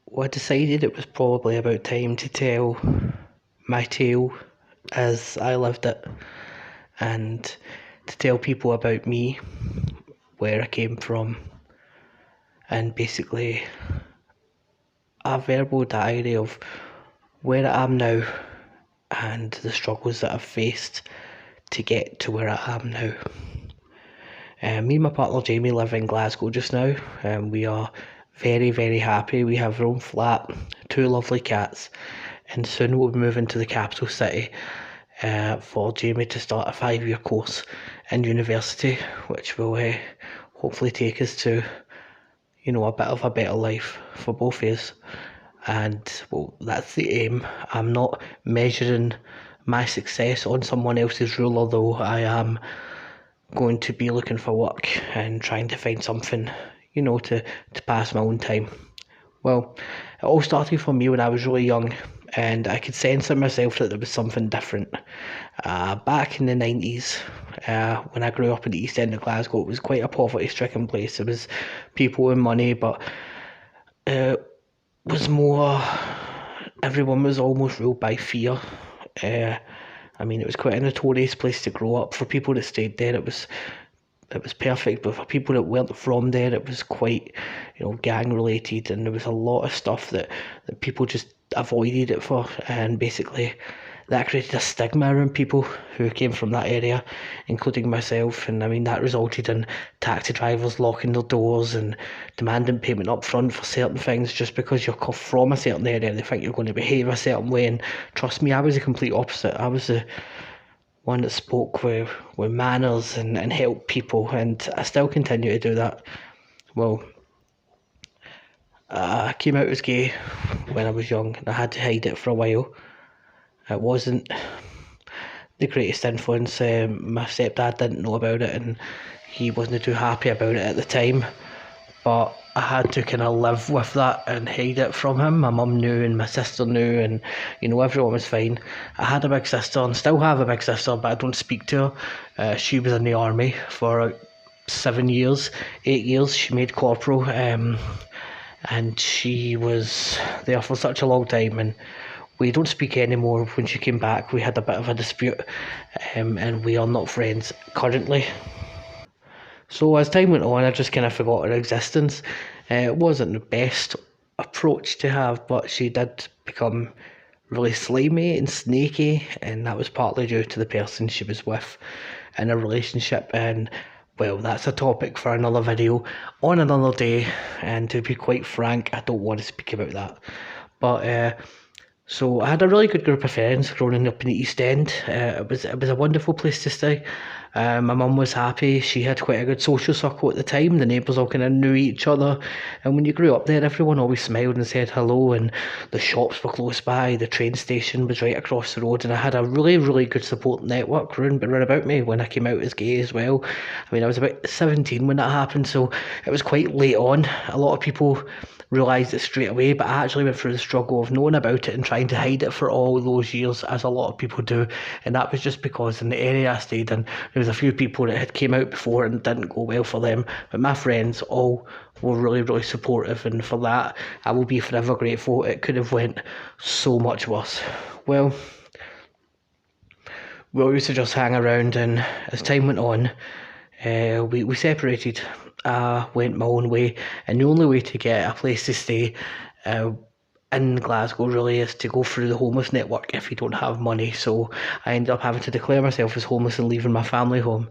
Well, I decided it was probably about time to tell my tale as I lived it, and to tell people about me, where I came from, and basically a verbal diary of where I am now and the struggles that I've faced to get to where I am now. Me and my partner Jamie live in Glasgow just now, and we are very, very happy. We have our own flat, two lovely cats, and soon we'll be moving to the capital city for Jamie to start a 5-year course in university, which will hopefully take us to, a bit of a better life for both of us. And well, that's the aim. I'm not measuring my success on someone else's ruler, though. I am going to be looking for work and trying to find something, to pass my own time. Well, it all started for me when I was really young, and I could sense in myself that there was something different. Back in the 90s, when I grew up in the East End of Glasgow, it was quite a poverty-stricken place. There was people with money, but it was more, everyone was almost ruled by fear. It was quite a notorious place to grow up. For people that stayed there, it was perfect, but for people that weren't from there, it was quite, gang related, and there was a lot of stuff that people just avoided it for, and basically that created a stigma around people who came from that area, including myself. And that resulted in taxi drivers locking their doors and demanding payment up front for certain things just because you're from a certain area. They think you're going to behave a certain way, and trust me, I was the complete opposite. I was the one that spoke with manners and helped people, and I still continue to do that. Well, I came out as gay when I was young, and I had to hide it for a while. It wasn't the greatest influence. My stepdad didn't know about it, and he wasn't too happy about it at the time, but I had to kind of live with that and hide it from him. My mum knew and my sister knew, and everyone was fine. I had a big sister and still have a big sister, but I don't speak to her. She was in the army for 7 years, 8 years. She made corporal, and she was there for such a long time, and we don't speak anymore. When she came back, we had a bit of a dispute, and we are not friends currently. So as time went on, I just kind of forgot her existence. It wasn't the best approach to have, but she did become really slimy and snaky, and that was partly due to the person she was with in a relationship. And well, that's a topic for another video on another day, and to be quite frank, I don't want to speak about that. But so I had a really good group of friends growing up in the East End. It was a wonderful place to stay. My mum was happy. She had quite a good social circle at the time. The neighbours all kind of knew each other, and when you grew up there, everyone always smiled and said hello. And the shops were close by. The train station was right across the road, and I had a really, really good support network round about me when I came out as gay as well. I was about 17 when that happened, so it was quite late on. A lot of people realised it straight away, but I actually went through the struggle of knowing about it and trying to hide it for all those years, as a lot of people do. And that was just because in the area I stayed in, there was a few people that had came out before and it didn't go well for them, but my friends all were really, really supportive, and for that I will be forever grateful. It could have went so much worse. Well, we all used to just hang around, and as time went on, we separated. I went my own way, and the only way to get a place to stay in Glasgow really is to go through the homeless network if you don't have money. So I ended up having to declare myself as homeless and leaving my family home.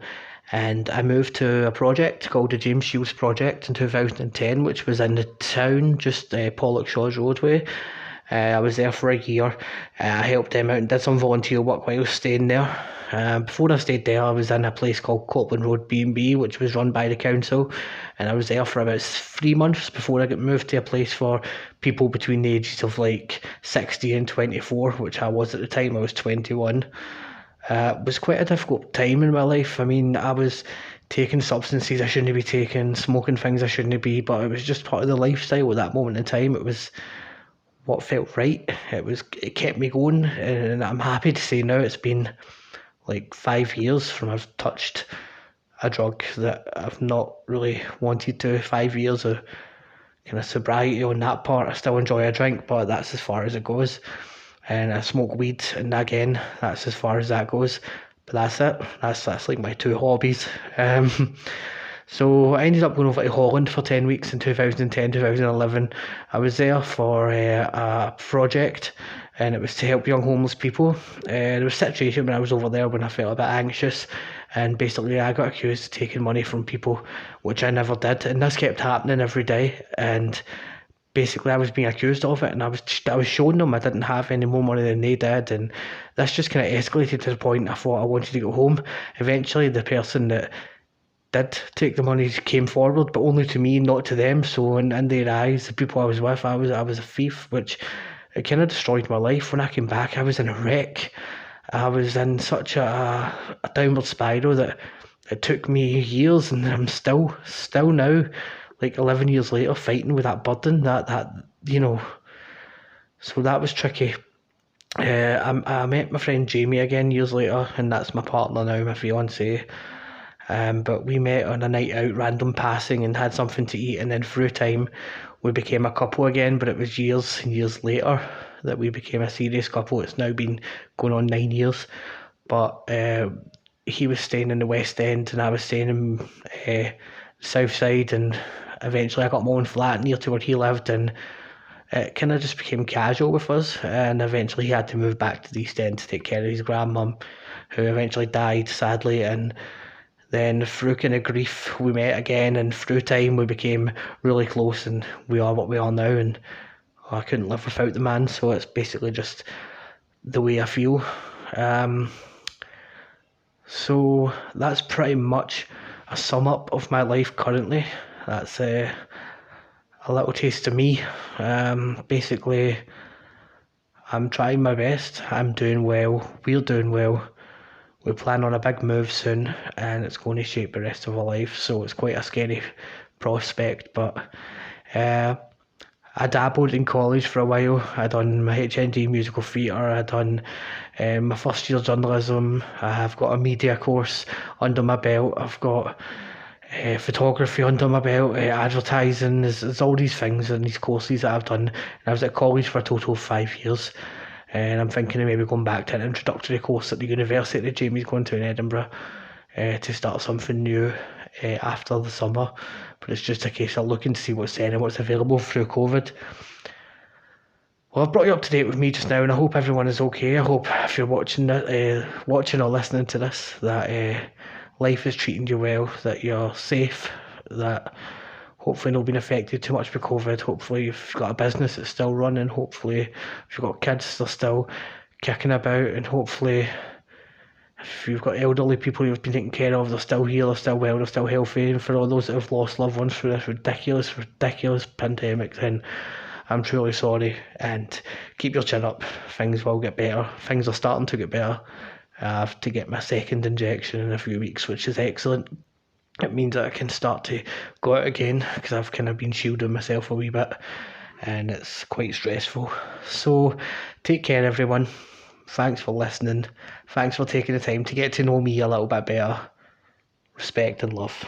And I moved to a project called the James Shields Project in 2010, which was in the town, just Pollokshaws Roadway. I was there for a year. I helped them out and did some volunteer work while staying there. Before I stayed there, I was in a place called Copland Road B&B, which was run by the council, and I was there for about 3 months before I got moved to a place for people between the ages of 60 and 24, which I was at the time. I was 21. It was quite a difficult time in my life. I was taking substances I shouldn't be taking, smoking things I shouldn't be, but it was just part of the lifestyle at that moment in time. It was what felt right. It kept me going, and I'm happy to say now it's been 5 years from I've touched a drug that I've not really wanted to. 5 years of kind of sobriety on that part. I still enjoy a drink, but that's as far as it goes. And I smoke weed, and again, that's as far as that goes. But that's it. That's like my two hobbies. So I ended up going over to Holland for 10 weeks in 2010, 2011. I was there for a project, and it was to help young homeless people. There was a situation when I was over there when I felt a bit anxious, and basically I got accused of taking money from people, which I never did, and this kept happening every day. And basically I was being accused of it, and I was showing them I didn't have any more money than they did, and this just kind of escalated to the point I thought I wanted to go home. Eventually the person that did take the money came forward, but only to me, not to them. So in their eyes, the people I was with, I was a thief, which it kind of destroyed my life. When I came back, I was in a wreck. I was in such a downward spiral that it took me years, and I'm still now, like 11 years later, fighting with that burden. That you know. So that was tricky. I met my friend Jamie again years later, and that's my partner now, my fiance. But we met on a night out, random passing, and had something to eat, and then through time we became a couple again. But it was years and years later that we became a serious couple. It's now been going on 9 years. But he was staying in the West End, and I was staying in South Side, and eventually I got my own flat near to where he lived, and it kind of just became casual with us. And eventually he had to move back to the East End to take care of his grandmum, who eventually died sadly. And then through kind of grief we met again, and through time we became really close, and we are what we are now. And I couldn't live without the man, so it's basically just the way I feel. So that's pretty much a sum up of my life currently. That's a little taste of me. Basically, I'm trying my best. I'm doing well. We're doing well. We plan on a big move soon, and it's going to shape the rest of our life, so it's quite a scary prospect. But I dabbled in college for a while. I done my HND musical theatre. I done my first year journalism. I've got a media course under my belt. I've got photography under my belt, advertising. There's all these things and these courses that I've done. And I was at college for a total of 5 years. And I'm thinking of maybe going back to an introductory course at the university that Jamie's going to in Edinburgh, to start something new after the summer. But it's just a case of looking to see what's there and what's available through COVID. Well, I've brought you up to date with me just now, and I hope everyone is okay. I hope if you're watching or listening to this, that life is treating you well, that you're safe, that hopefully not been affected too much by COVID. Hopefully you've got a business that's still running. Hopefully if you've got kids, they're still kicking about. And hopefully if you've got elderly people you've been taking care of, they're still here, they're still well, they're still healthy. And for all those that have lost loved ones through this ridiculous pandemic, then I'm truly sorry. And keep your chin up. Things will get better. Things are starting to get better. I have to get my second injection in a few weeks, which is excellent. It means that I can start to go out again, because I've kind of been shielding myself a wee bit, and it's quite stressful. So take care, everyone. Thanks for listening. Thanks for taking the time to get to know me a little bit better. Respect and love.